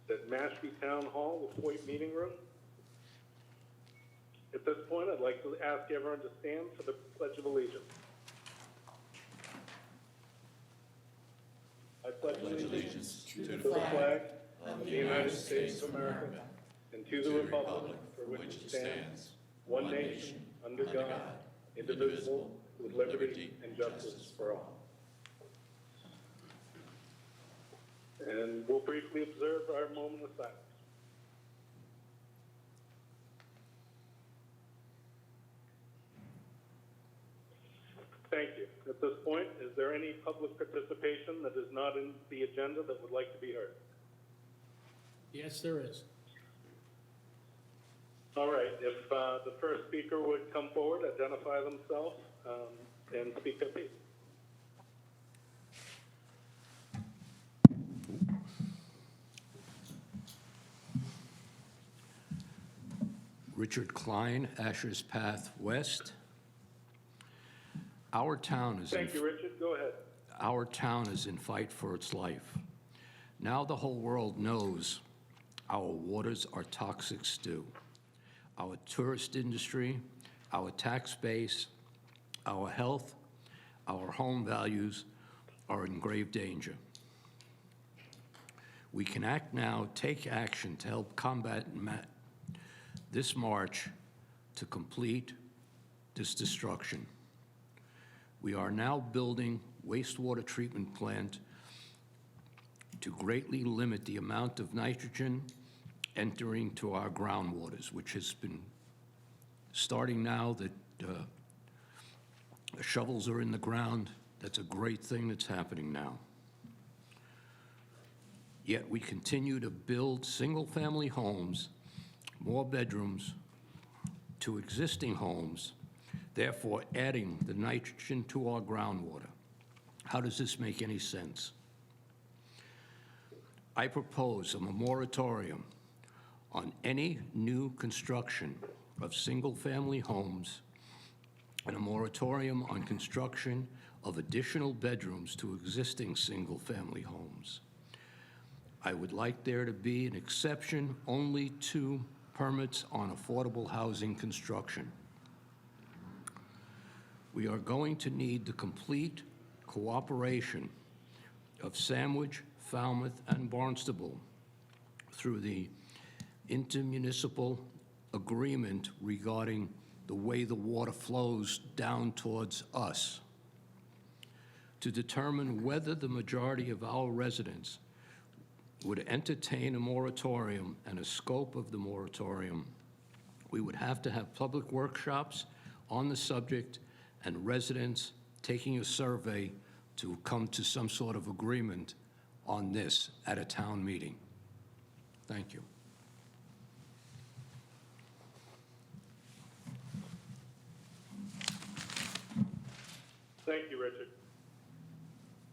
at Mashpee Town Hall, the Foyt Meeting Room. At this point, I'd like to ask everyone to stand for the Pledge of Allegiance. I pledge allegiance to the flag of the United States of America and to the republic for which it stands, one nation, under God, indivisible, with liberty and justice for all. And we'll briefly observe our moment of silence. Thank you. At this point, is there any public participation that is not in the agenda that would like to be heard? Yes, there is. All right, if the first speaker would come forward, identify themselves, and speak their piece. Richard Klein, Asher's Path West. Our town is Thank you, Richard. Go ahead. Our town is in fight for its life. Now the whole world knows our waters are toxic stew. Our tourist industry, our tax base, our health, our home values are in grave danger. We can act now, take action to help combat this march to complete this destruction. We are now building wastewater treatment plant to greatly limit the amount of nitrogen entering to our groundwaters, which has been starting now that the shovels are in the ground. That's a great thing that's happening now. Yet we continue to build single-family homes, more bedrooms to existing homes, therefore adding the nitrogen to our groundwater. How does this make any sense? I propose a moratorium on any new construction of single-family homes and a moratorium on construction of additional bedrooms to existing single-family homes. I would like there to be an exception only to permits on affordable housing construction. We are going to need the complete cooperation of Sandwich, Falmouth, and Barnstable through the intermunicipal agreement regarding the way the water flows down towards us to determine whether the majority of our residents would entertain a moratorium and a scope of the moratorium. We would have to have public workshops on the subject and residents taking a survey to come to some sort of agreement on this at a town meeting. Thank you. Thank you, Richard.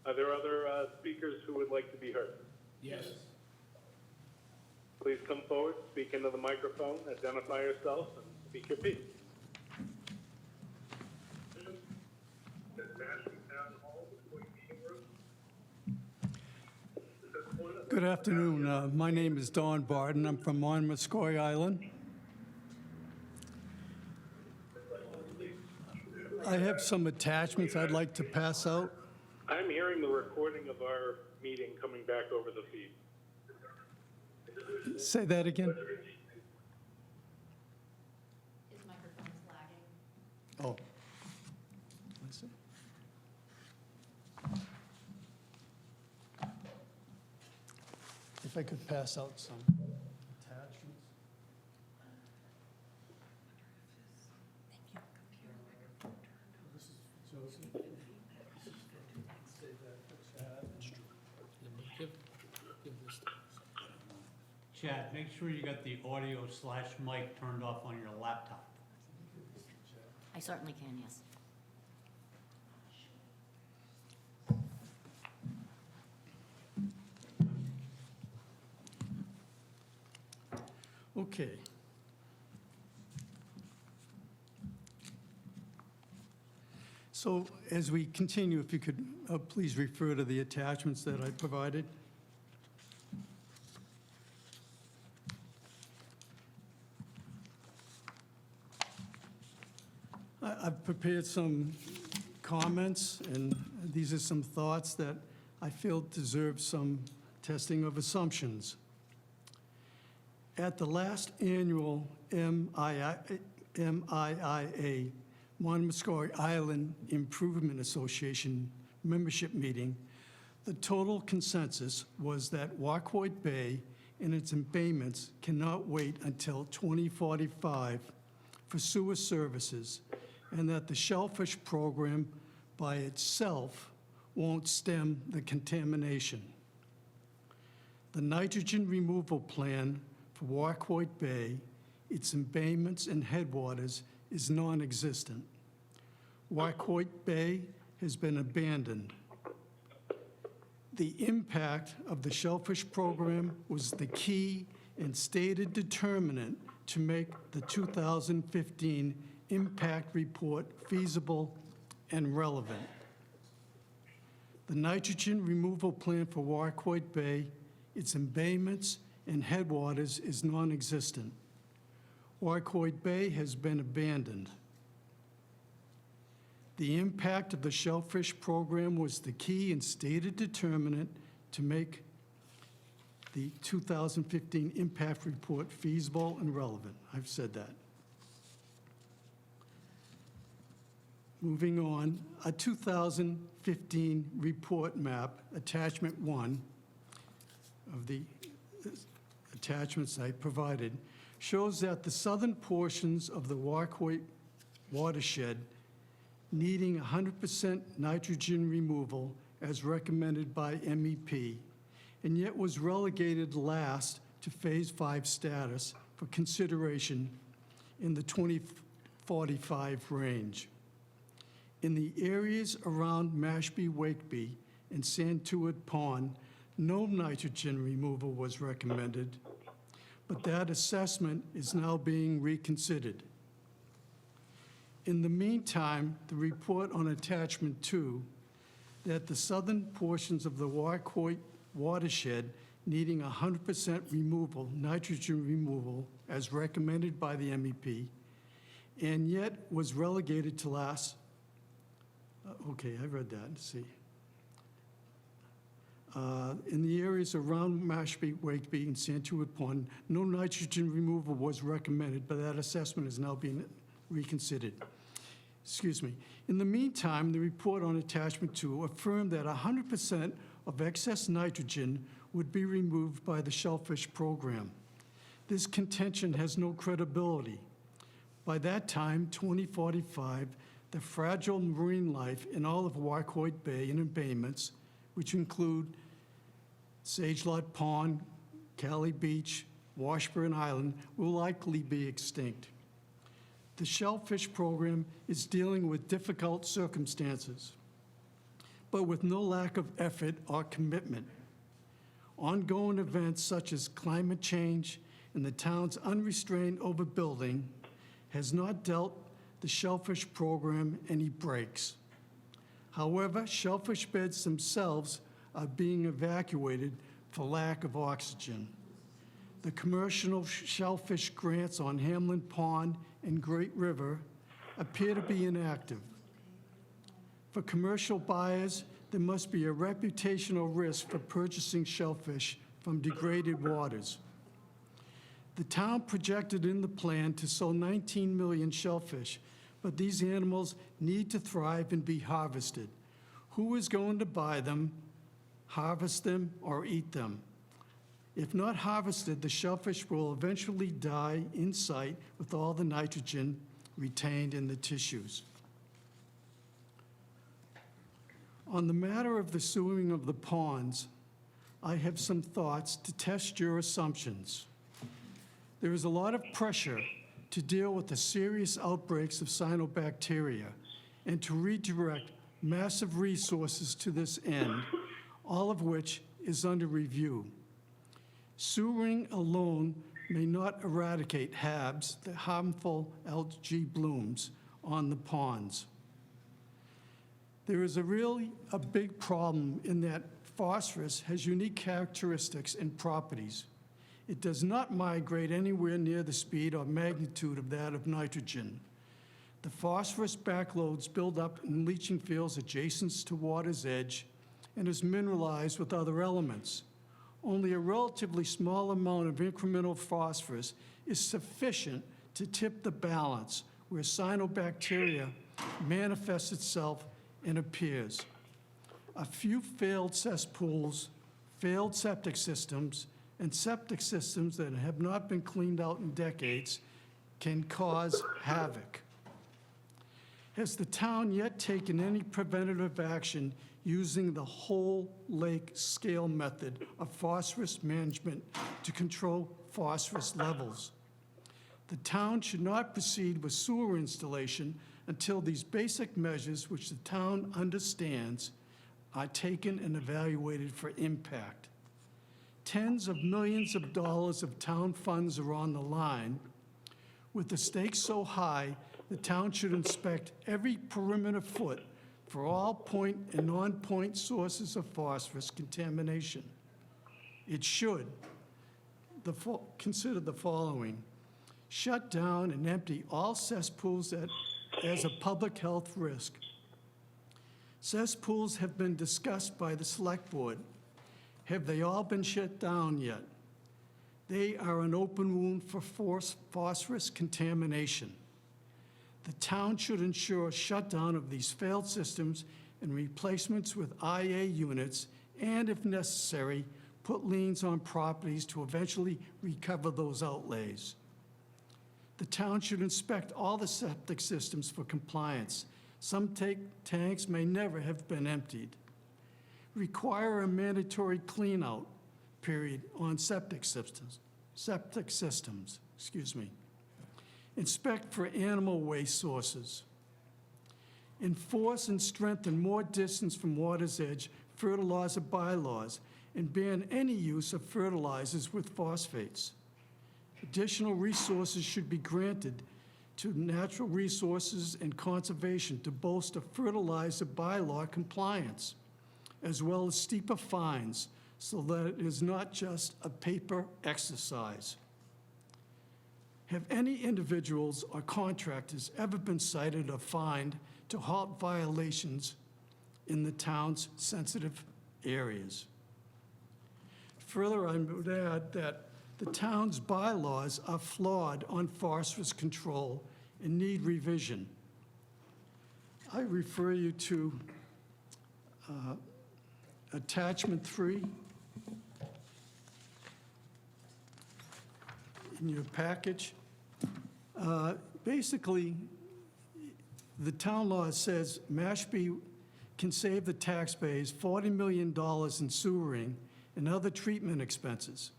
Are there other speakers who would like to be heard? Yes. Please come forward, speak into the microphone, identify yourself, and speak your piece. Good afternoon. My name is Don Barton. I'm from Monmouth Island. I have some attachments I'd like to pass out. I'm hearing the recording of our meeting coming back over the feed. Say that again? His microphone is lagging. Oh. I see. If I could pass out some attachments. This is for Joseph. This is for, say that for Chad. Give this to us. Chad, make sure you got the audio/mic turned off on your laptop. I certainly can, yes. Okay. So as we continue, if you could please refer to the attachments that I provided. I've prepared some comments, and these are some thoughts that I feel deserve some testing of assumptions. At the last annual MIIA, Monomoskoye Island Improvement Association membership meeting, the total consensus was that Wacoit Bay and its embayments cannot wait until 2045 for sewer services, and that the shellfish program by itself won't stem the contamination. The nitrogen removal plan for Wacoit Bay, its embayments and headwaters is non-existent. Wacoit Bay has been abandoned. The impact of the shellfish program was the key and stated determinant to make the 2015 impact report feasible and relevant. The nitrogen removal plan for Wacoit Bay, its embayments and headwaters is non-existent. Wacoit Bay has been abandoned. The impact of the shellfish program was the key and stated determinant to make the 2015 impact report feasible and relevant. I've said that. Moving on, a 2015 report map, attachment 1 of the attachments I provided, shows that the southern portions of the Wacoit watershed needing 100% nitrogen removal as recommended by MEP, and yet was relegated last to Phase 5 status for consideration in the 2045 range. In the areas around Mashpee, Wakeby, and Santuit Pond, no nitrogen removal was recommended, but that assessment is now being reconsidered. In the meantime, the report on attachment 2, that the southern portions of the Wacoit watershed needing 100% removal, nitrogen removal, as recommended by the MEP, and yet was relegated to last. Okay, I read that. Let's see. In the areas around Mashpee, Wakeby, and Santuit Pond, no nitrogen removal was recommended, but that assessment is now being reconsidered. Excuse me. In the meantime, the report on attachment 2 affirmed that 100% of excess nitrogen would be removed by the shellfish program. This contention has no credibility. By that time, 2045, the fragile marine life in all of Wacoit Bay and embayments, which include Sagelot Pond, Cali Beach, Washburn Island, will likely be extinct. The shellfish program is dealing with difficult circumstances, but with no lack of effort or commitment. Ongoing events such as climate change and the town's unrestrained overbuilding has not dealt the shellfish program any breaks. However, shellfish beds themselves are being evacuated for lack of oxygen. The commercial shellfish grants on Hamlin Pond and Great River appear to be inactive. For commercial buyers, there must be a reputational risk for purchasing shellfish from degraded waters. The town projected in the plan to sell 19 million shellfish, but these animals need to thrive and be harvested. Who is going to buy them, harvest them, or eat them? If not harvested, the shellfish will eventually die in sight with all the nitrogen retained in the tissues. On the matter of the sewing of the ponds, I have some thoughts to test your assumptions. There is a lot of pressure to deal with the serious outbreaks of cyanobacteria and to redirect massive resources to this end, all of which is under review. Sewering alone may not eradicate HABs, the harmful algae blooms, on the ponds. There is a big problem in that phosphorus has unique characteristics and properties. It does not migrate anywhere near the speed or magnitude of that of nitrogen. The phosphorus backloads build up in leaching fields adjacent to water's edge and is mineralized with other elements. Only a relatively small amount of incremental phosphorus is sufficient to tip the balance where cyanobacteria manifests itself and appears. A few failed cesspools, failed septic systems, and septic systems that have not been cleaned out in decades can cause havoc. Has the town yet taken any preventative action using the whole lake scale method of phosphorus management to control phosphorus levels? The town should not proceed with sewer installation until these basic measures, which the town understands, are taken and evaluated for impact. Tens of millions of dollars of town funds are on the line. With the stakes so high, the town should inspect every perimeter foot for all point and non-point sources of phosphorus contamination. It should consider the following: shut down and empty all cesspools as a public health risk. Cesspools have been discussed by the Select Board. Have they all been shut down yet? They are an open wound for phosphorus contamination. The town should ensure shutdown of these failed systems and replacements with IA units, and if necessary, put liens on properties to eventually recover those outlays. The town should inspect all the septic systems for compliance. Some tanks may never have been emptied. Require a mandatory clean-out period on septic systems. Inspect for animal waste sources. Enforce and strengthen more distance from water's edge fertilizer bylaws and ban any use of fertilizers with phosphates. Additional resources should be granted to natural resources and conservation to bolster fertilizer bylaw compliance, as well as steeper fines so that it is not just a paper exercise. Have any individuals or contractors ever been cited or fined to halt violations in the town's sensitive areas? Further, I would add that the town's bylaws are flawed on phosphorus control and need revision. I refer you to Attachment 3 in your package. Basically, the town law says Mashpee can save the taxpayers $40 million in sewering and other treatment expenses.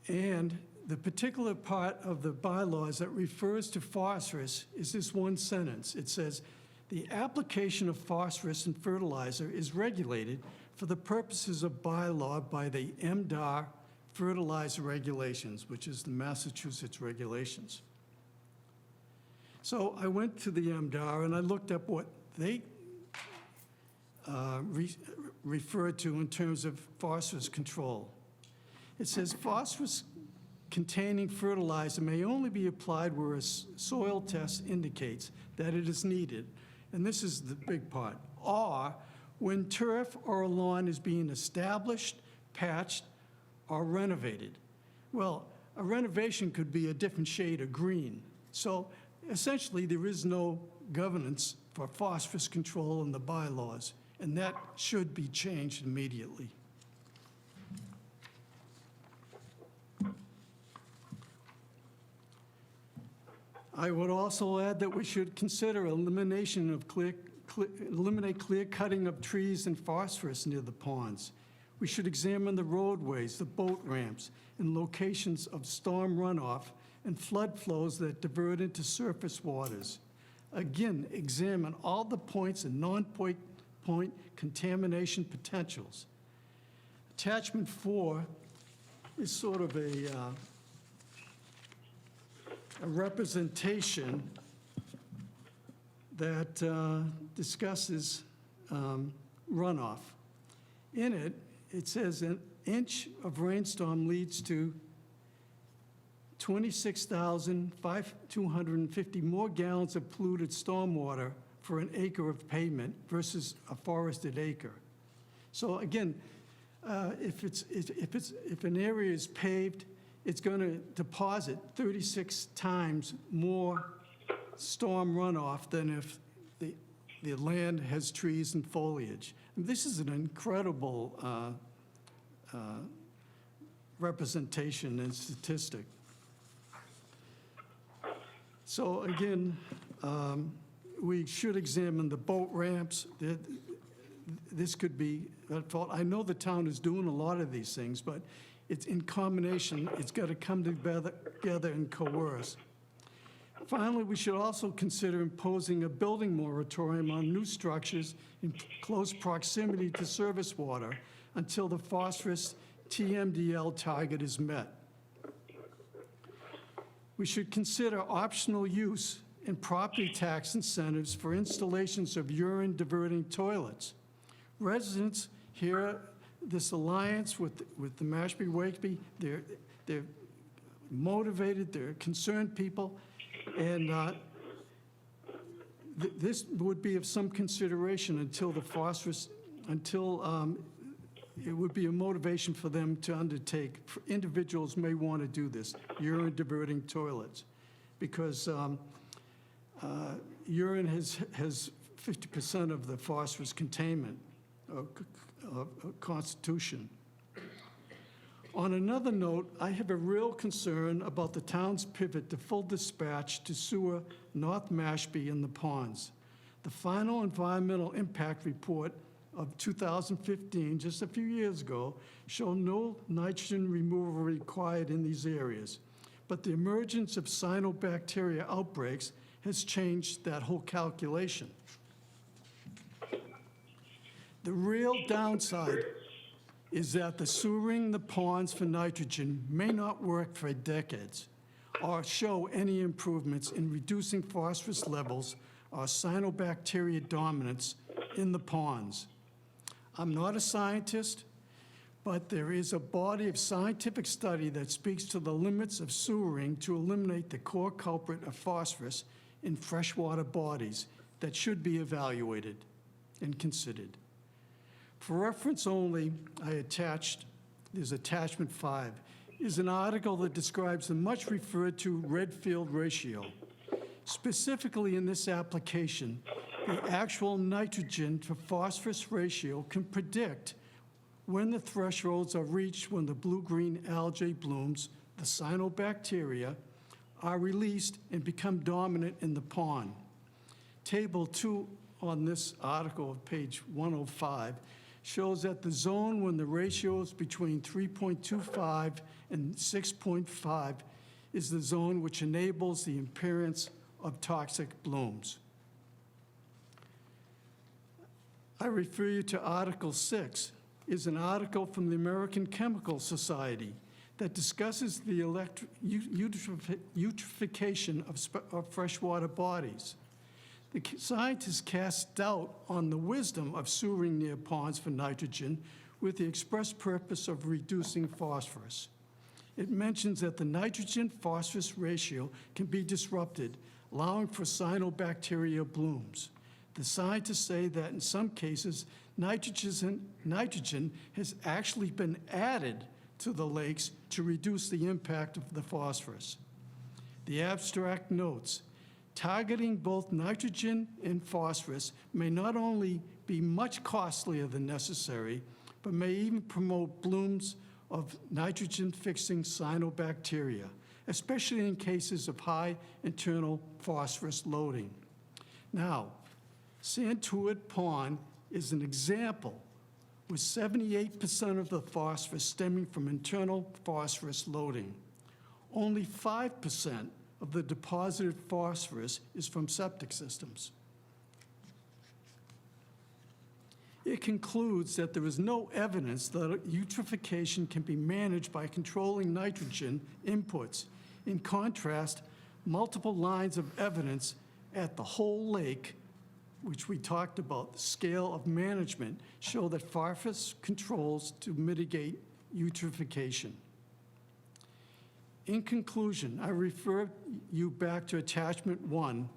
And the particular part of the bylaws that refers to phosphorus is this one sentence. It says, the application of phosphorus in fertilizer is regulated for the purposes of bylaw by the MDAR fertilizer regulations, which is the Massachusetts regulations. So I went to the MDAR and I looked up what they refer to in terms of phosphorus control. It says phosphorus-containing fertilizer may only be applied where a soil test indicates that it is needed, and this is the big part, or when turf or a lawn is being established, patched, or renovated. Well, a renovation could be a different shade of green. So essentially, there is no governance for phosphorus control in the bylaws, and that should be changed immediately. I would also add that we should consider eliminate clear cutting of trees and phosphorus near the ponds. We should examine the roadways, the boat ramps, and locations of storm runoff and flood flows that divert into surface waters. Again, examine all the points and non-point contamination potentials. Attachment 4 is sort of a representation that discusses runoff. In it, it says an inch of rainstorm leads to 26,250 more gallons of polluted stormwater for an acre of pavement versus a forested acre. So again, if an area is paved, it's going to deposit 36 times more storm runoff than if the land has trees and foliage. And this is an incredible representation and statistic. So again, we should examine the boat ramps. This could be at fault. I know the town is doing a lot of these things, but it's in combination, it's got to come together and coerce. Finally, we should also consider imposing a building moratorium on new structures in close proximity to surface water until the phosphorus TMDL target is met. We should consider optional use and property tax incentives for installations of urine diverting toilets. Residents hear this alliance with the Mashpee Wakeby. They're motivated, they're concerned people, and this would be of some consideration until the phosphorus, it would be a motivation for them to undertake. Individuals may want to do this, urine diverting toilets, because urine has 50% of the phosphorus containment constitution. On another note, I have a real concern about the town's pivot to full dispatch to sewer North Mashpee and the ponds. The final environmental impact report of 2015, just a few years ago, showed no nitrogen removal required in these areas. But the emergence of cyanobacteria outbreaks has changed that whole calculation. The real downside is that the sewering the ponds for nitrogen may not work for decades or show any improvements in reducing phosphorus levels or cyanobacteria dominance in the ponds. I'm not a scientist, but there is a body of scientific study that speaks to the limits of sewering to eliminate the core culprit of phosphorus in freshwater bodies that should be evaluated and considered. For reference only, there's attachment 5, is an article that describes the much referred to Redfield ratio. Specifically in this application, the actual nitrogen to phosphorus ratio can predict when the thresholds are reached when the blue-green algae blooms, the cyanobacteria, are released and become dominant in the pond. Table 2 on this article of page 105 shows that the zone when the ratio is between 3.25 and 6.5 is the zone which enables the appearance of toxic blooms. I refer you to Article 6, is an article from the American Chemical Society that discusses the eutrophication of freshwater bodies. The scientists cast doubt on the wisdom of sewering near ponds for nitrogen with the express purpose of reducing phosphorus. It mentions that the nitrogen-phosphorus ratio can be disrupted, allowing for cyanobacteria blooms. The scientists say that in some cases, nitrogen has actually been added to the lakes to reduce the impact of the phosphorus. The abstract notes, targeting both nitrogen and phosphorus may not only be much costlier than necessary, but may even promote blooms of nitrogen-fixing cyanobacteria, especially in cases of high internal phosphorus loading. Now, Santuit Pond is an example with 78% of the phosphorus stemming from internal phosphorus loading. Only 5% of the deposited phosphorus is from septic systems. It concludes that there is no evidence that eutrophication can be managed by controlling nitrogen inputs. In contrast, multiple lines of evidence at the whole lake, which we talked about, the scale of management, show that phosphorus controls to mitigate eutrophication. In conclusion, I refer you back to attachment 1,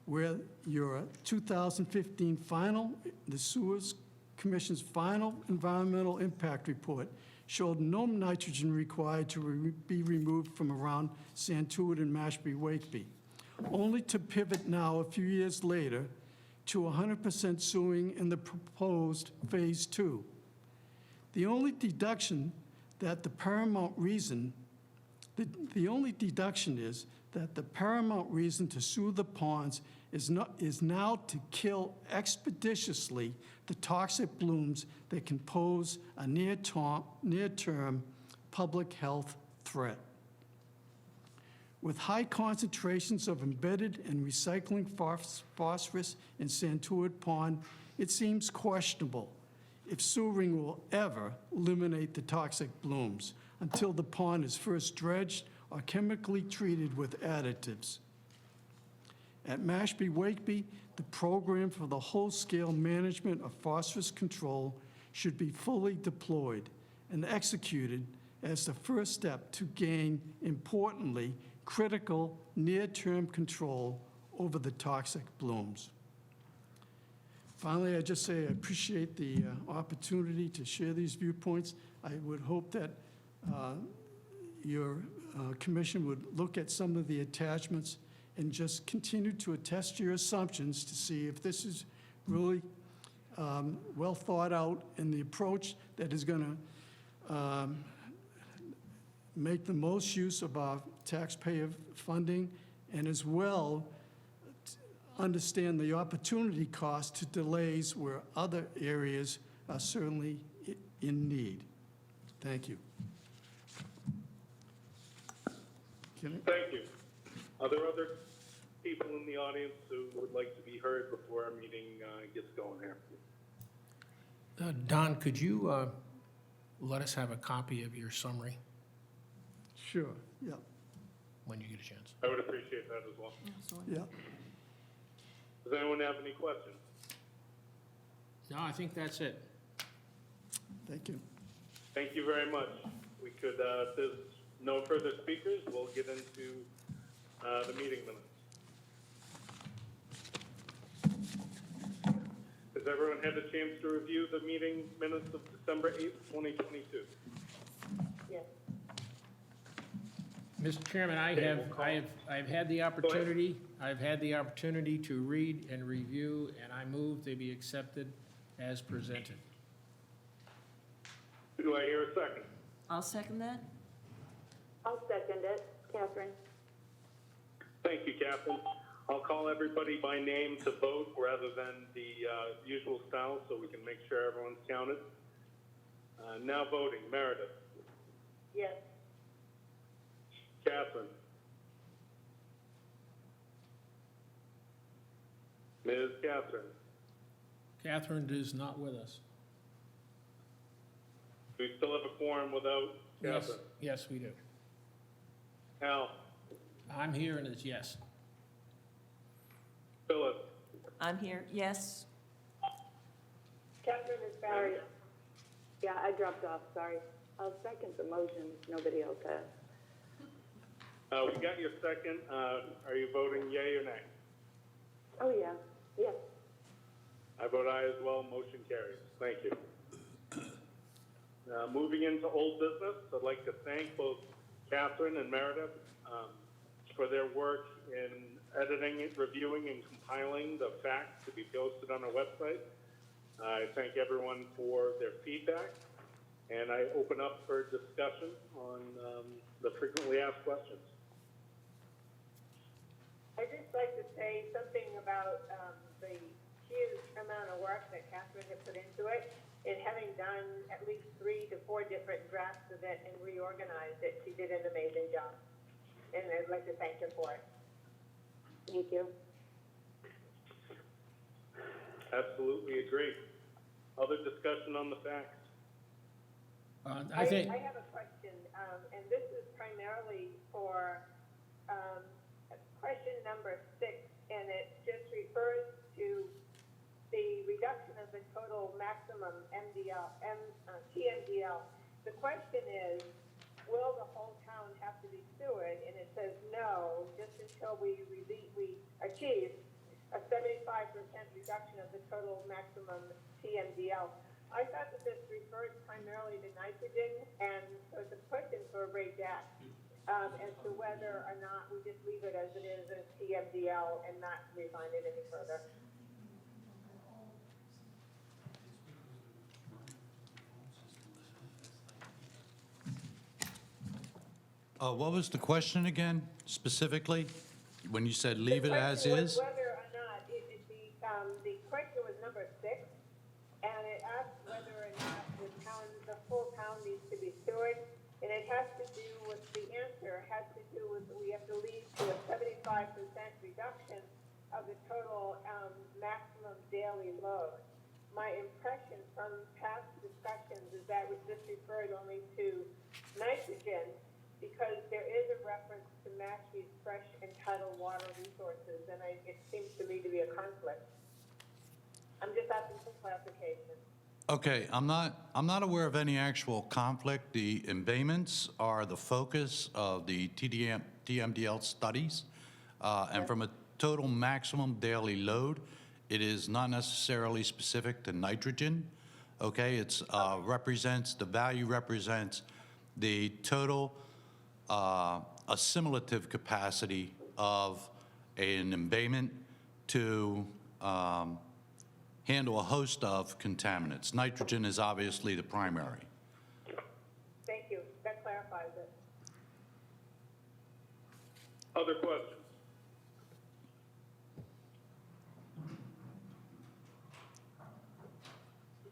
where your 2015 the Sewers Commission's final environmental impact report showed no nitrogen required to be removed from around Santuit and Mashpee-Wakeby, only to pivot now, a few years later, to 100% sewing in the proposed Phase 2. The only deduction that the paramount reason is that the paramount reason to sew the ponds is now to kill expeditiously the toxic blooms that can pose a near-term public health threat. With high concentrations of embedded and recycling phosphorus in Santuit Pond, it seems questionable if sewering will ever eliminate the toxic blooms until the pond is first dredged or chemically treated with additives. At Mashpee-Wakeby, the program for the whole-scale management of phosphorus control should be fully deployed and executed as the first step to gain, importantly, critical near-term control over the toxic blooms. Finally, I just say I appreciate the opportunity to share these viewpoints. I would hope that your commission would look at some of the attachments and just continue to attest your assumptions to see if this is really well thought out and the approach that is going to make the most use of our taxpayer funding, and as well understand the opportunity cost to delays where other areas are certainly in need. Thank you. Thank you. Are there other people in the audience who would like to be heard before our meeting gets going here? Don, could you let us have a copy of your summary Sure, yeah, when you get a chance? I would appreciate that as well. yeah. Does anyone have any questions? No, I think that's it. Thank you. Thank you very much. We could, if there's no further speakers, we'll get into the meeting minutes. Has everyone had a chance to review the meeting minutes of December 8th, 2022? Yes. Mr. Chairman, I've had the opportunity, to read and review, and I move they be accepted as presented. Do I hear a second? I'll second that. I'll second it. Catherine? Thank you, Catherine. I'll call everybody by name to vote rather than the usual style so we can make sure everyone's counted. Now voting. Meredith. Yes. Catherine. Ms. Catherine. Catherine is not with us. Do we still have a quorum without Yes, Catherine? yes, we do. Al. I'm here and it's yes. Phyllis. I'm here, yes. Catherine is Barry. Yeah, I dropped off, sorry. I'll second the motion if nobody else has. We got your second. Are you voting yea or nay? Oh, yeah, yes. I vote aye as well. Motion carries. Thank you. Moving into old business, I'd like to thank both Catherine and Meredith for their work in editing, reviewing, and compiling the facts to be posted on our website. I thank everyone for their feedback, and I open up for discussion on the frequently asked questions. I'd just like to say something about the huge amount of work that Catherine had put into it. And having done at least 3 to 4 different drafts of it and reorganized it, she did an amazing job. And I'd like to thank her for it. Thank you. Absolutely agree. Other discussion on the facts? I think, I have a question, and this is primarily for question number 6, and it just refers to the reduction of the total maximum TMDL. The question is, will the whole town have have to be sewered, and it says no, just until we achieve a 75% reduction of the total maximum TMDL. I thought that this referred primarily to nitrogen, and so it's a question for Ray Jack, as to whether or not we just leave it as it is as TMDL and not refine it any further. What was the question again, specifically? When you said leave it as The question was is? whether or not, the question was number 6, and it asked whether or not the full town needs to be sewered. And it has to do with, the answer has to do with, we have to lead to a 75% reduction of the total maximum daily load. My impression from past discussions is that this referred only to nitrogen, because there is a reference to Mashpee's fresh and tidal water resources, and it seems to me to be a conflict. I'm just asking for clarification. Okay, I'm not aware of any actual conflict. The embayments are the focus of the TMDL studies. And from a total maximum daily load, it is not necessarily specific to nitrogen. Okay, it's the value represents the total assimilative capacity of an embayment to handle a host of contaminants. Nitrogen is obviously the primary. Thank you. That clarifies it. Other questions?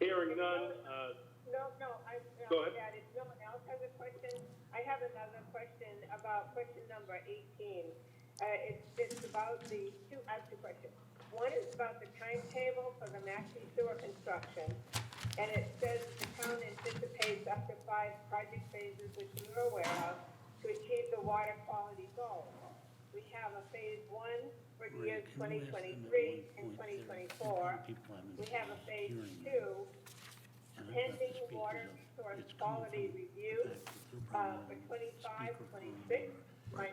Hearing none, Go ahead. If no one else has a question, I have another question about question number 18. It's about I have two questions. One is about the timetable for the Mashpee sewer construction, and it says the town anticipates up to 5 project phases, which we're aware of, to achieve the water quality goal. We have a phase 1 for years 2023 and 2024. We have a phase 2 pending water resource quality review for 25, 26. My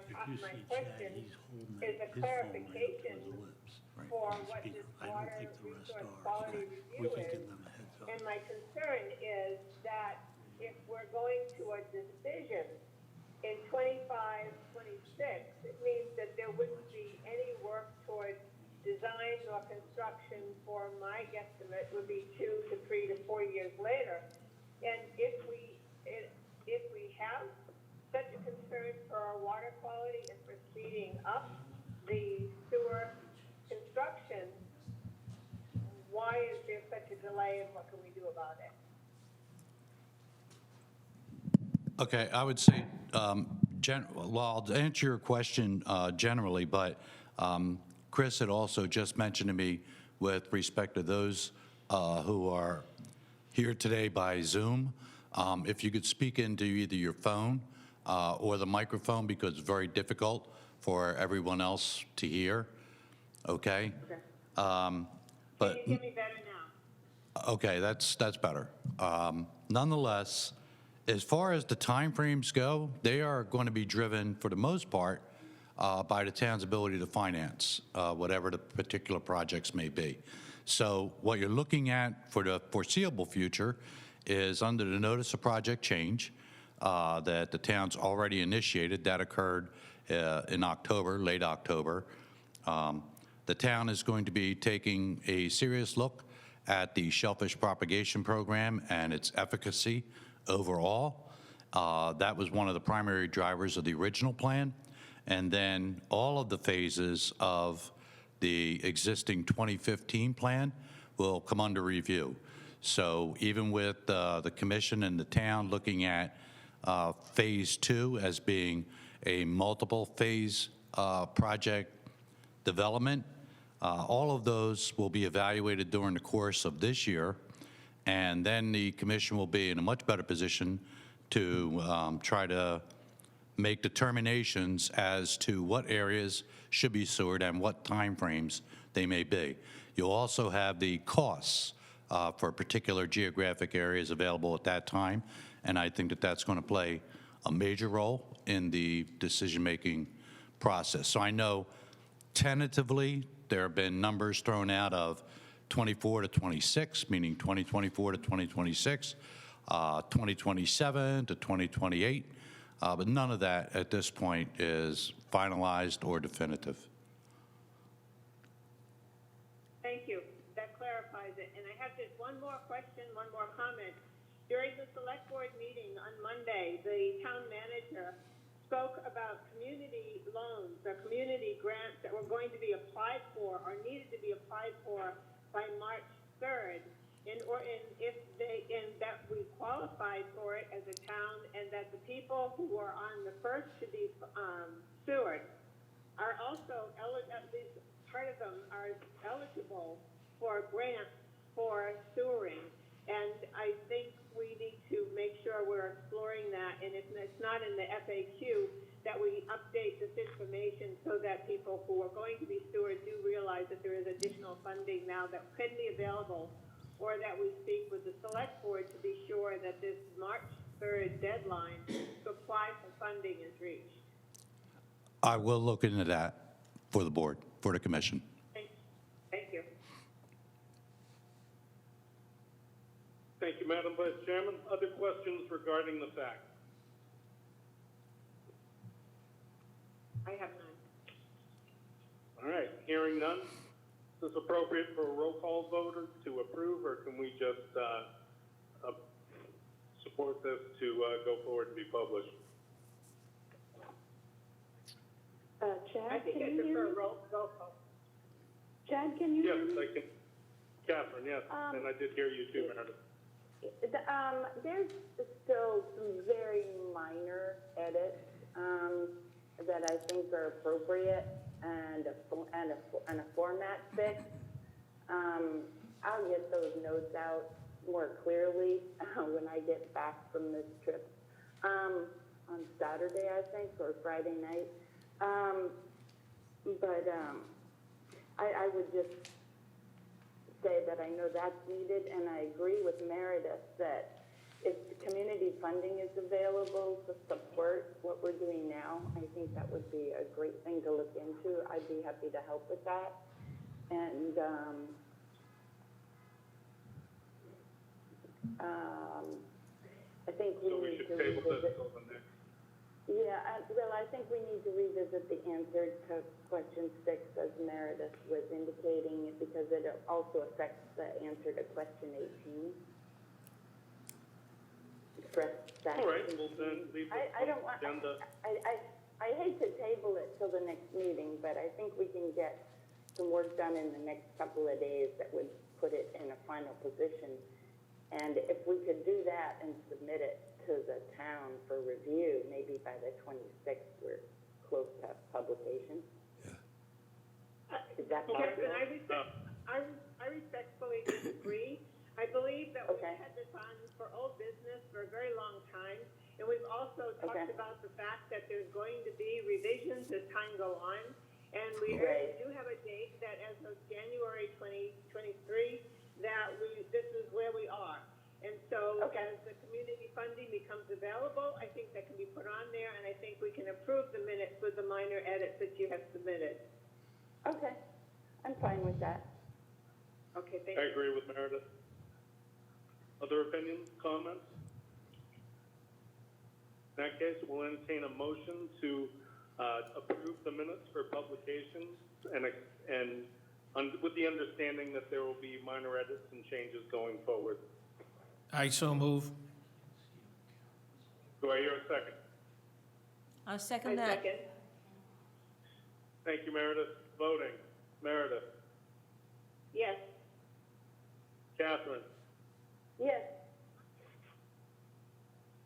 question is a clarification for what this water resource quality review is. And my concern is that if we're going to a decision in 25, 26, it means that there wouldn't be any work towards design or construction for, my guesstimate would be 2 to 3 to 4 years later. And if we have such a concern for our water quality and for speeding up the sewer construction, why is there such a delay and what can we do about it? Okay, I would say, well, I'll answer your question generally, but Chris had also just mentioned to me with respect to those who are here today by Zoom, if you could speak into either your phone or the microphone, because it's very difficult for everyone else to hear, okay? Can you hear me better now? Okay, that's better. Nonetheless, as far as the timeframes go, they are going to be driven, for the most part, by the town's ability to finance whatever the particular projects may be. So what you're looking at for the foreseeable future is under the notice of project change that the town's already initiated. That occurred in October, late October. The town is going to be taking a serious look at the shellfish propagation program and its efficacy overall. That was one of the primary drivers of the original plan. And then all of the phases of the existing 2015 plan will come under review. So even with the commission and the town looking at phase 2 as being a multiple phase project development, all of those will be evaluated during the course of this year. And then the commission will be in a much better position to try to make determinations as to what areas should be sewered and what timeframes they may be. You'll also have the costs for particular geographic areas available at that time, and I think that that's going to play a major role in the decision-making process. So I know tentatively there have been numbers thrown out of 24 to 26, meaning 2024 to 2026, 2027 to 2028, but none of that at this point is finalized or definitive. Thank you. That clarifies it. And I have just one more question, one more comment. During the select board meeting on Monday, the town manager spoke about community loans or community grants that were going to be applied for or needed to be applied for by March 3rd. And that we qualified for it as a town, and that the people who are on the first to be sewered are also, at least part of them are eligible for grants for sewering. And I think we need to make sure we're exploring that, and if it's not in the FAQ, that we update this information so that people who are going to be sewered do realize that there is additional funding now that could be available, or that we speak with the select board to be sure that this March 3rd deadline to apply for funding is reached. I will look into that for the board, for the commission. Thank you. Thank you, Madam Vice Chairman. Other questions regarding the fact? I have none. All right, hearing none. Is this appropriate for a roll call vote to approve, or can we just support this to go forward and be published? I Chad, think I can you hear prefer me? roll call. Chad, can you hear Yes, me? I can. Catherine, yes, and I did hear you too, Meredith. There's still some very minor edits that I think are appropriate and a format fix. I'll get those notes out more clearly when I get back from this trip on Saturday, I think, or Friday night. I would just say that I know that's needed, and I agree with Meredith that if community funding is available to support what we're doing now, I think that would be a great thing to look into. I'd be happy to help with that. And I think we So we need should to table this revisit. till the next. Yeah, well, I think we need to revisit the answer to question 6, as Meredith was indicating, because it also affects the answer to question 18. Stress that. All right, well then leave this I don't on want, the agenda. I hate to table it till the next meeting, but I think we can get some work done in the next couple of days that would put it in a final position. And if we could do that and submit it to the town for review, maybe by the 26th, we're close to publication. Is that Catherine, possible? I respectfully disagree. I believe that we've Okay. had this on for old business for a very long time, and we've also talked Okay. about the fact that there's going to be revisions as time go on, and we Right. do have a date that as of January 2023, that this is where we are. And so Okay. as the community funding becomes available, I think that can be put on there, and I think we can approve the minutes with the minor edits that you have submitted. Okay, I'm fine with that. Okay, thank I you. agree with Meredith. Other opinions, comments? In that case, we'll entertain a motion to approve the minutes for publication and with the understanding that there will be minor edits and changes going forward. I so move. Do I hear a second? I'll I second that. second. Thank you, Meredith. Voting. Meredith. Yes. Catherine. Yes,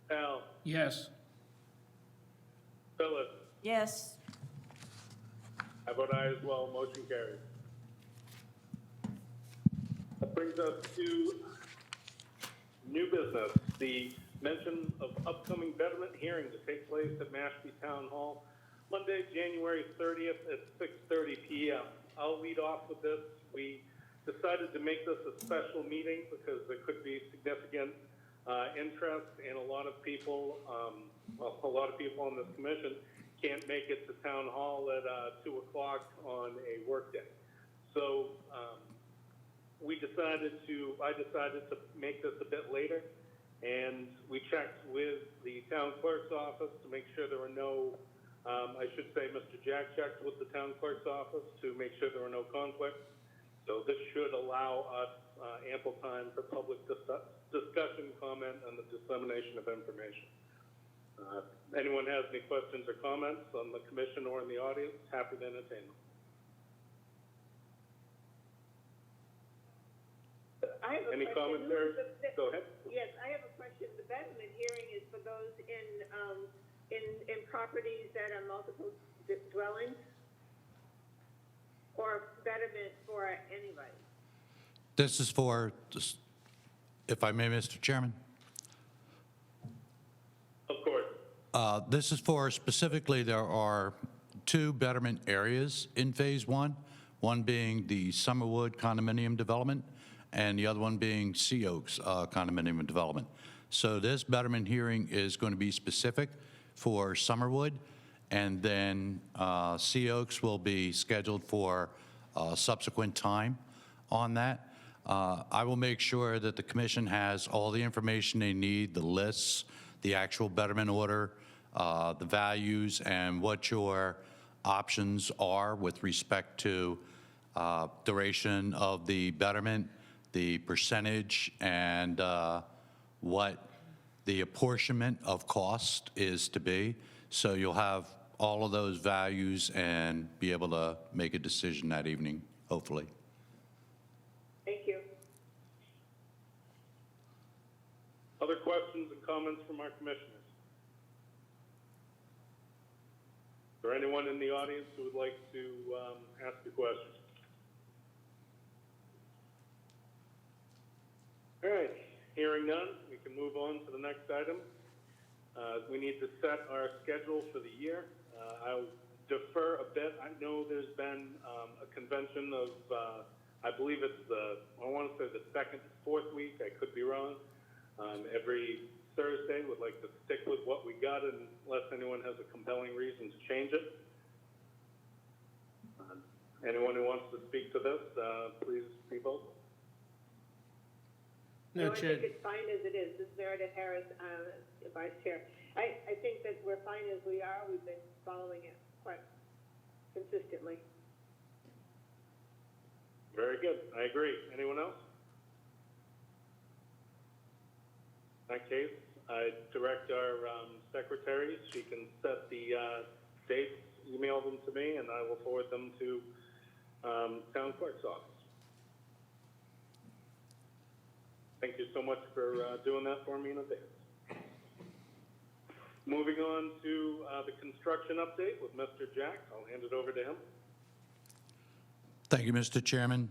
Al. Yes. Phyllis. Yes, I vote aye as well. Motion carries. That brings us to new business, the mention of upcoming betterment hearing to take place at Mashpee Town Hall, Monday, January 30th at 6:30 p.m. I'll lead off with this. We decided to make this a special meeting because there could be significant interest, and a lot of people, a lot of people on this commission can't make it to town hall at 2 o'clock on a workday. So I decided to make this a bit later, and we checked with the town clerk's office to make sure there were no, I should say Mr. Jack checked with the town clerk's office to make sure there were no conflicts. So this should allow us ample time for public discussion, comment, and the dissemination of information. Anyone has any questions or comments on the commission or in the audience, happy to entertain them. I have a Any question. comments there? Go ahead. Yes, I have a question. The betterment hearing is for those in properties that are multiple dwellings, or betterment for anybody? This is for, if I may, Mr. Chairman? Of course. This is for specifically, there are 2 betterment areas in Phase 1, one being the Summerwood condominium development, and the other one being Sea Oaks condominium development. So this betterment hearing is going to be specific for Summerwood, and then Sea Oaks will be scheduled for subsequent time on that. I will make sure that the commission has all the information they need, the lists, the actual betterment order, the values, and what your options are with respect to duration of the betterment, the percentage, and what the apportionment of cost is to be. So you'll have all of those values and be able to make a decision that evening, hopefully. Thank you. Other questions and comments from our commissioners? Is there anyone in the audience who would like to ask a question? All right, hearing none, we can move on to the next item. We need to set our schedule for the year. I'll defer a bit. I know there's been a convention of, I believe it's I want to say the 2nd, 4th week, I could be wrong. Every Thursday, would like to stick with what we got unless anyone has a compelling reason to change it. Anyone who wants to speak to this, please be vocal. No, I Chair. think it's fine as it is. This is Meredith Harris, Vice Chair. I think that we're fine as we are. We've been following it quite consistently. Very good. I agree. Anyone else? In that case, I direct our secretary. She can set the dates, email them to me, and I will forward them to town clerk's office. Thank you so much for doing that for me in advance. Moving on to the construction update with Mr. Jack. I'll hand it over to him. Thank you, Mr. Chairman.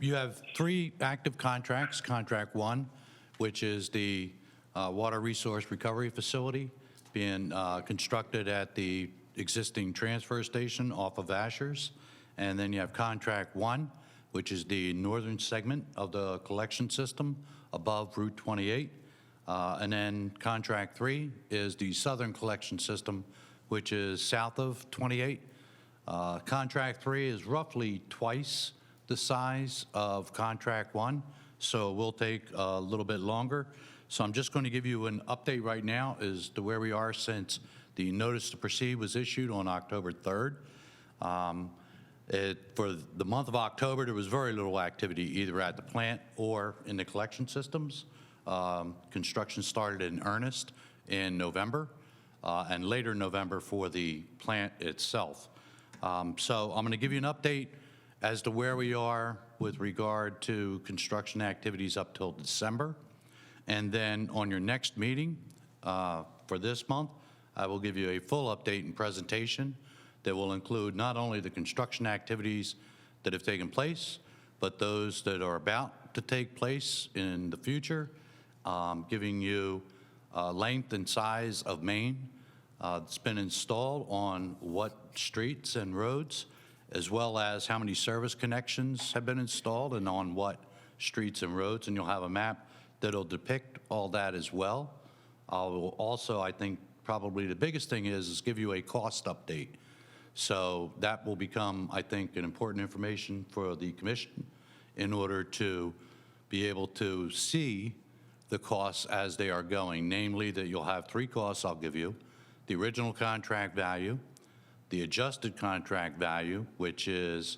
You have 3 active contracts. Contract 1, which is the water resource recovery facility being constructed at the existing transfer station off of Ashers. And then you have Contract 1, which is the northern segment of the collection system above Route 28. And then Contract 3 is the southern collection system, which is south of 28. Contract 3 is roughly twice the size of Contract 1, so it will take a little bit longer. So I'm just going to give you an update right now as to where we are since the notice to proceed was issued on October 3rd. For the month of October, there was very little activity either at the plant or in the collection systems. Construction started in earnest in November and later November for the plant itself. So I'm going to give you an update as to where we are with regard to construction activities up till December. And then on your next meeting for this month, I will give you a full update and presentation that will include not only the construction activities that have taken place, but those that are about to take place in the future, giving you length and size of main that's been installed on what streets and roads, as well as how many service connections have been installed and on what streets and roads. And you'll have a map that'll depict all that as well. I will also, I think, probably the biggest thing is give you a cost update. So that will become, I think, an important information for the commission in order to be able to see the costs as they are going, namely that you'll have three costs I'll give you: the original contract value, the adjusted contract value, which is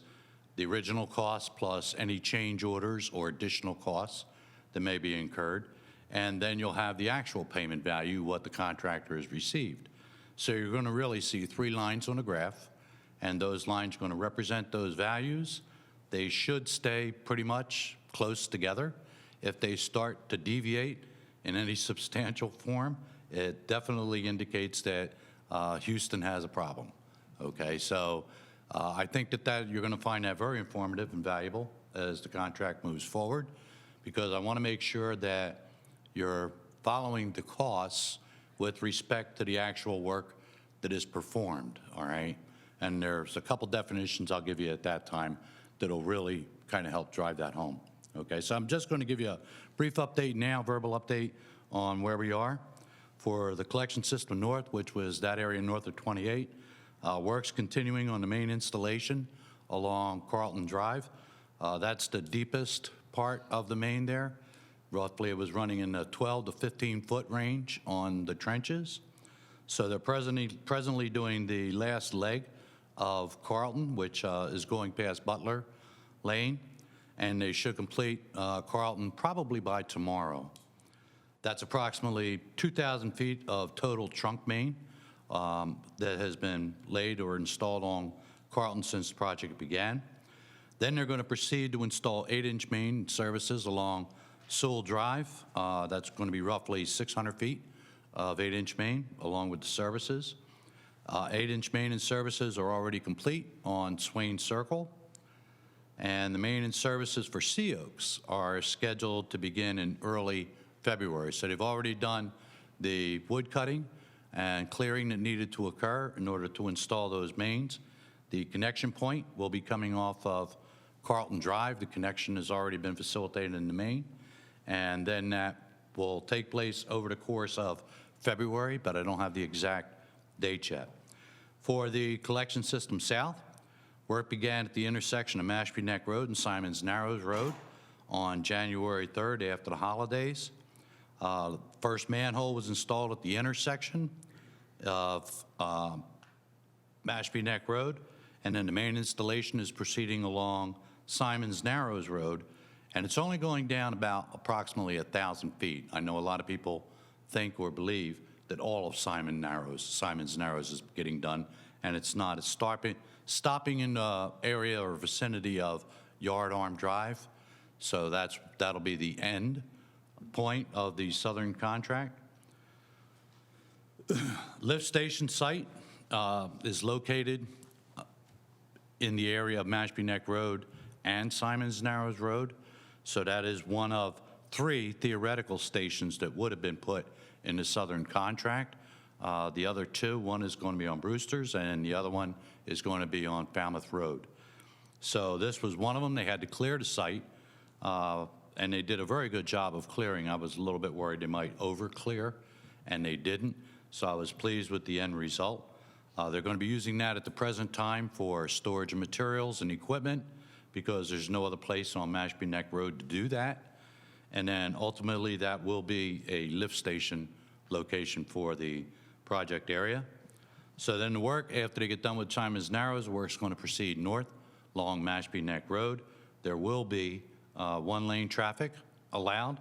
the original cost plus any change orders or additional costs that may be incurred, and then you'll have the actual payment value, what the contractor has received. So you're going to really see three lines on a graph, and those lines are going to represent those values. They should stay pretty much close together. If they start to deviate in any substantial form, it definitely indicates that Houston has a problem. Okay, so I think that you're going to find that very informative and valuable as the contract moves forward, because I want to make sure that you're following the costs with respect to the actual work that is performed, all right? And there's a couple definitions I'll give you at that time that'll really kind of help drive that home. Okay, so I'm just going to give you a brief update now, verbal update on where we are. For the collection system north, which was that area north of 28, work's continuing on the main installation along Carlton Drive. That's the deepest part of the main there. Roughly, it was running in the 12 to 15-foot range on the trenches. So they're presently doing the last leg of Carlton, which is going past Butler Lane, and they should complete Carlton probably by tomorrow. That's approximately 2,000 feet of total trunk main that has been laid or installed on Carlton since the project began. Then they're going to proceed to install 8-inch main services along Sewell Drive. That's going to be roughly 600 feet of 8-inch main along with the services. 8-inch main and services are already complete on Swain Circle. And the main and services for Sea Oaks are scheduled to begin in early February. So they've already done the wood cutting and clearing that needed to occur in order to install those mains. The connection point will be coming off of Carlton Drive. The connection has already been facilitated in the main. And then that will take place over the course of February, but I don't have the exact date yet. For the collection system south, work began at the intersection of Mashpee Neck Road and Simons Narrows Road on January 3rd after the holidays. First manhole was installed at the intersection of Mashpee Neck Road, and then the main installation is proceeding along Simons Narrows Road, and it's only going down about approximately 1,000 feet. I know a lot of people think or believe that all of Simons Narrows is getting done, and it's not. It's stopping in the area or vicinity of Yard Arm Drive, so that'll be the end point of the southern contract. Lift station site is located in the area of Mashpee Neck Road and Simons Narrows Road. So that is one of 3 theoretical stations that would have been put in the southern contract. The other 2, one is going to be on Brewster's and the other one is going to be on Falmouth Road. So this was one of them. They had to clear the site, and they did a very good job of clearing. I was a little bit worried they might over-clear, and they didn't. So I was pleased with the end result. They're going to be using that at the present time for storage of materials and equipment, because there's no other place on Mashpee Neck Road to do that. And then ultimately that will be a lift station location for the project area. So then the work, after they get done with Simons Narrows, the work's going to proceed north along Mashpee Neck Road. There will be 1-lane traffic allowed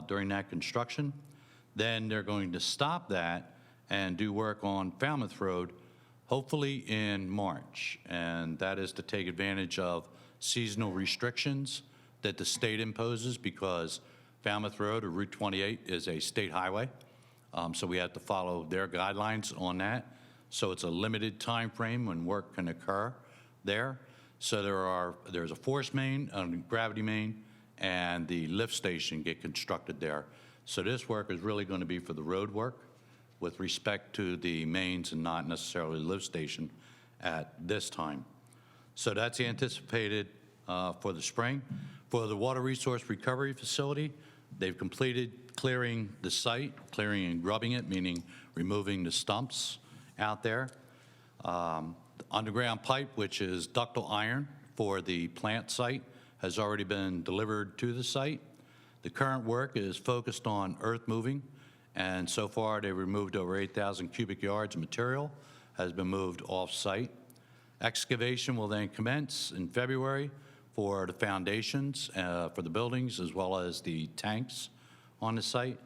during that construction. Then they're going to stop that and do work on Falmouth Road, hopefully in March. And that is to take advantage of seasonal restrictions that the state imposes, because Falmouth Road or Route 28 is a state highway. So we have to follow their guidelines on that. So it's a limited time frame when work can occur there. So there's a force main, a gravity main, and the lift station get constructed there. So this work is really going to be for the road work with respect to the mains and not necessarily the lift station at this time. So that's anticipated for the spring. For the water resource recovery facility, They've completed clearing the site, clearing and grubbing it, meaning removing the stumps out there. The underground pipe, which is ductile iron for the plant site, has already been delivered to the site. The current work is focused on earth moving, and so far they removed over 8,000 cubic yards of material, has been moved off-site. Excavation will then commence in February for the foundations for the buildings as well as the tanks on the site.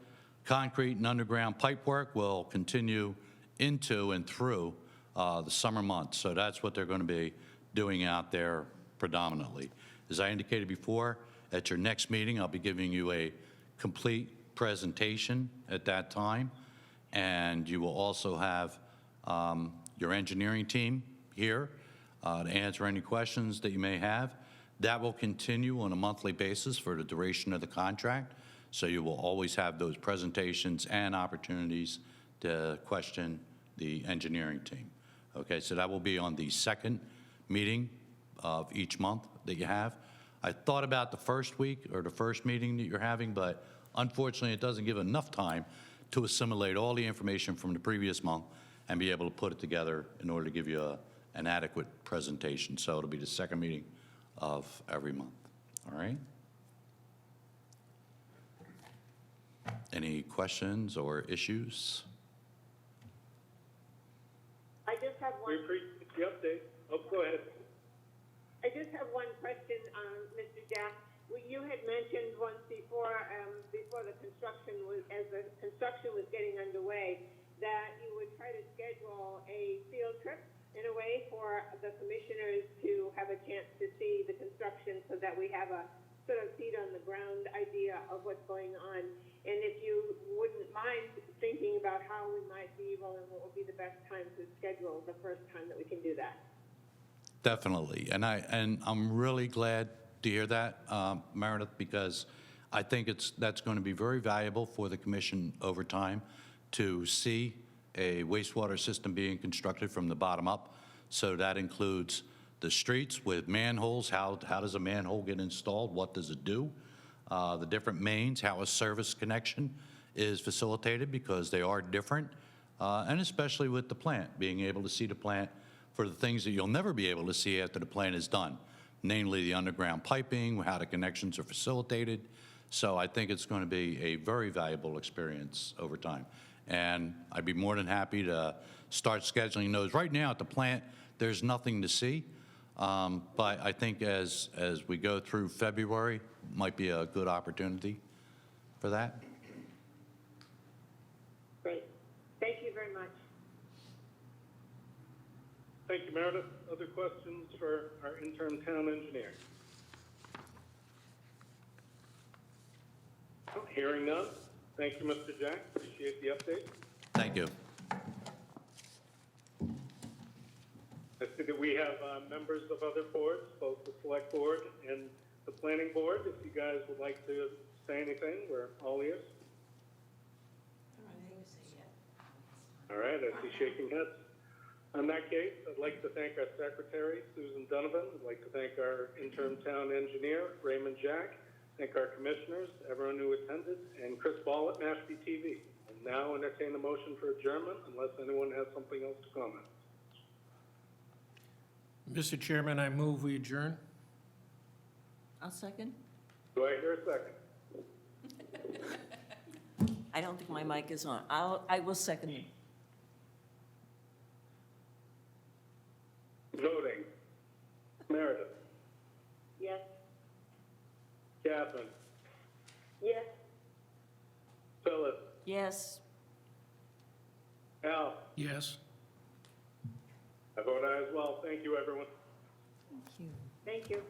Concrete and underground pipe work will continue into and through the summer months. So that's what they're going to be doing out there predominantly. As I indicated before, at your next meeting, I'll be giving you a complete presentation at that time, and you will also have your engineering team here to answer any questions that you may have. That will continue on a monthly basis for the duration of the contract, so you will always have those presentations and opportunities to question the engineering team. Okay, so that will be on the second meeting of each month that you have. I thought about the first week or the first meeting that you're having, but unfortunately it doesn't give enough time to assimilate all the information from the previous month and be able to put it together in order to give you an adequate presentation. So it'll be the second meeting of every month, all right? Any questions or issues? I just have We one. appreciate the update. Oh, go ahead. I just have one question, Mr. Jack. You had mentioned once before, before the construction was, as the construction was getting underway, that you would try to schedule a field trip in a way for the commissioners to have a chance to see the construction so that we have a sort of feet on the ground idea of what's going on. And if you wouldn't mind thinking about how we might be able and what would be the best time to schedule the first time that we can do that. Definitely, and I'm really glad to hear that, Meredith, because I think that's going to be very valuable for the commission over time to see a wastewater system being constructed from the bottom up. So that includes the streets with manholes. How does a manhole get installed? What does it do? The different mains, how a service connection is facilitated, because they are different, and especially with the plant, being able to see the plant for the things that you'll never be able to see after the plant is done, namely the underground piping, how the connections are facilitated. So I think it's going to be a very valuable experience over time. And I'd be more than happy to start scheduling those. Right now at the plant, there's nothing to see, but I think as we go through February, might be a good opportunity for that. Great. Thank you very much. Thank you, Meredith. Other questions for our interim town engineer? Hearing none. Thank you, Mr. Jack. Appreciate the update. Thank you. I see that we have members of other boards, both the select board and the planning board. If you guys would like to say anything, we're all ears. All right, I see shaking heads. In that case, I'd like to thank our secretary, Susan Donovan. I'd like to thank our interim town engineer, Raymond Jack. Thank our commissioners, everyone who attended, and Chris Ball at Mashpee TV. And now entertain a motion for adjournment unless anyone has something else to comment. Mr. Chairman, I move we adjourn. I'll second. Do I hear a second? I don't think my mic is on. I will second it. Voting. Meredith. Yes. Catherine. Yes. Phyllis. Yes. Al. Yes. I vote aye as well. Thank you, everyone. Thank you. Thank you.